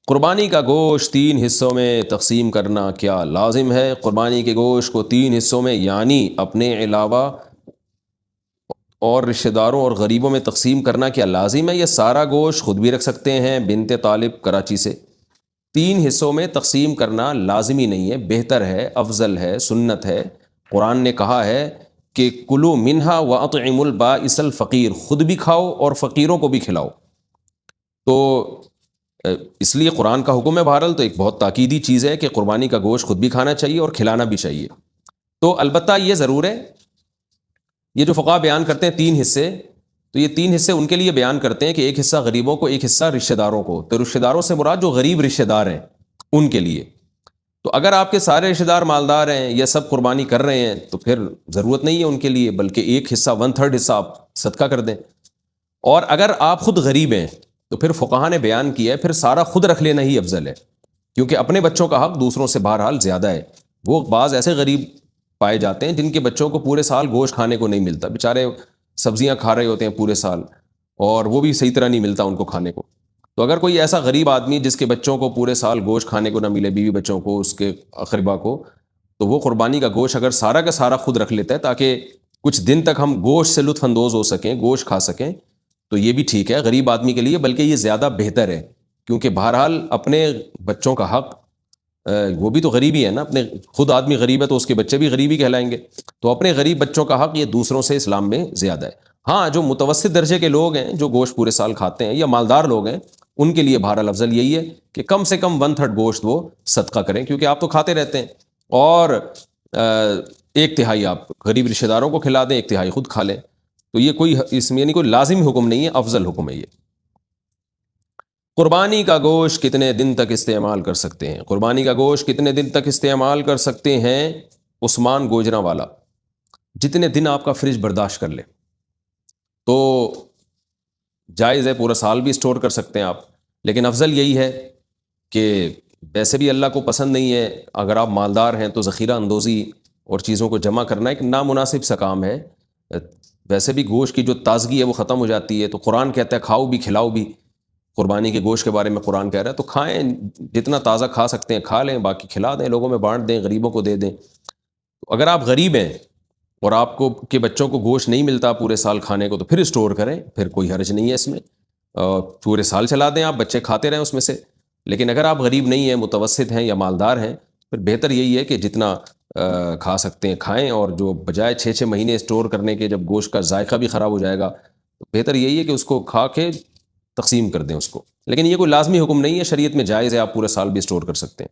قربانی کا گوشت 3 حصوں میں تقسیم کرنا کیا لازم ہے؟ قربانی کے گوشت کو 3 حصوں میں یعنی اپنے علاوہ اور رشتہ داروں اور غریبوں میں تقسیم کرنا کیا لازم ہے؟ یہ سارا گوشت خود بھی رکھ سکتے ہیں؟ بنت طالب کراچی سے۔ 3 حصوں میں تقسیم کرنا لازمی نہیں ہے، بہتر ہے، افضل ہے، سنت ہے۔ قرآن نے کہا ہے کہ کلوا منہا واطعموا البائس الفقیر، خود بھی کھاؤ اور فقیروں کو بھی کھلاؤ۔ تو اس لیے قرآن کا حکم ہے، بہرحال تو ایک بہت تاکیدی چیز ہے کہ قربانی کا گوشت خود بھی کھانا چاہیے اور کھلانا بھی چاہیے۔ تو البتہ یہ ضرور ہے، یہ جو فقہا بیان کرتے ہیں 3 حصے، تو یہ 3 حصے ان کے لیے بیان کرتے ہیں کہ ایک حصہ غریبوں کو، ایک حصہ رشتہ داروں کو۔ تو رشتہ داروں سے مراد جو غریب رشتہ دار ہیں ان کے لیے۔ تو اگر آپ کے سارے رشتہ دار مالدار ہیں یا سب قربانی کر رہے ہیں تو پھر ضرورت نہیں ہے ان کے لیے، بلکہ ایک حصہ 1/3 حصہ آپ صدقہ کر دیں۔ اور اگر آپ خود غریب ہیں تو پھر فقہا نے بیان کیا ہے پھر سارا خود رکھ لینا ہی افضل ہے، کیونکہ اپنے بچوں کا حق دوسروں سے بہرحال زیادہ ہے۔ وہ بعض ایسے غریب پائے جاتے ہیں جن کے بچوں کو پورے سال گوشت کھانے کو نہیں ملتا، بیچارے سبزیاں کھا رہے ہوتے ہیں پورے سال اور وہ بھی صحیح طرح نہیں ملتا ان کو کھانے کو۔ تو اگر کوئی ایسا غریب آدمی جس کے بچوں کو پورے سال گوشت کھانے کو نہ ملے، بیوی بچوں کو، اس کے اقربا کو، تو وہ قربانی کا گوشت اگر سارا کا سارا خود رکھ لیتا ہے تاکہ کچھ دن تک ہم گوشت سے لطف اندوز ہو سکیں، گوشت کھا سکیں، تو یہ بھی ٹھیک ہے غریب آدمی کے لیے، بلکہ یہ زیادہ بہتر ہے، کیونکہ بہرحال اپنے بچوں کا حق، وہ بھی تو غریب ہی ہے نا، اپنے خود آدمی غریب ہے تو اس کے بچے بھی غریبی کہلائیں گے، تو اپنے غریب بچوں کا حق یہ دوسروں سے اسلام میں زیادہ ہے۔ ہاں، جو متوسط درجے کے لوگ ہیں جو گوشت پورے سال کھاتے ہیں یا مالدار لوگ ہیں، ان کے لیے بہرحال افضل یہی ہے کہ کم سے کم 1/3 گوشت وہ صدقہ کریں، کیونکہ آپ تو کھاتے رہتے ہیں، اور 1/3 آپ غریب رشتہ داروں کو کھلا دیں، 1/3 خود کھا لیں۔ تو یہ کوئی اس میں یعنی کوئی لازمی حکم نہیں ہے، افضل حکم ہے یہ۔ قربانی کا گوشت کتنے دن تک استعمال کر سکتے ہیں؟ قربانی کا گوشت کتنے دن تک استعمال کر سکتے ہیں؟ عثمان گوجرا والا، جتنے دن آپ کا فریج برداشت کر لے تو جائز ہے، پورا سال بھی اسٹور کر سکتے ہیں آپ، لیکن افضل یہی ہے کہ ویسے بھی اللہ کو پسند نہیں ہے، اگر آپ مالدار ہیں تو ذخیرہ اندوزی اور چیزوں کو جمع کرنا ایک نامناسب سا کام ہے۔ ویسے بھی گوشت کی جو تازگی ہے وہ ختم ہو جاتی ہے، تو قرآن کہتا ہے کھاؤ بھی کھلاؤ بھی۔ قربانی کے گوشت کے بارے میں قرآن کہہ رہا ہے تو کھائیں، جتنا تازہ کھا سکتے ہیں کھا لیں، باقی کھلا دیں، لوگوں میں بانٹ دیں، غریبوں کو دے دیں۔ اگر آپ غریب ہیں اور آپ کو کے بچوں کو گوشت نہیں ملتا پورے سال کھانے کو تو پھر اسٹور کریں، پھر کوئی حرج نہیں ہے اس میں، پورے سال چلا دیں، آپ بچے کھاتے رہیں اس میں سے۔ لیکن اگر آپ غریب نہیں ہیں، متوسط ہیں یا مالدار ہیں، پھر بہتر یہی ہے کہ جتنا کھا سکتے ہیں کھائیں، اور جو بجائے 6 مہینے اسٹور کرنے کے جب گوشت کا ذائقہ بھی خراب ہو جائے گا تو بہتر یہی ہے کہ اس کو کھا کے تقسیم کر دیں اس کو۔ لیکن یہ کوئی لازمی حکم نہیں ہے، شریعت میں جائز ہے، آپ پورے سال بھی اسٹور کر سکتے ہیں۔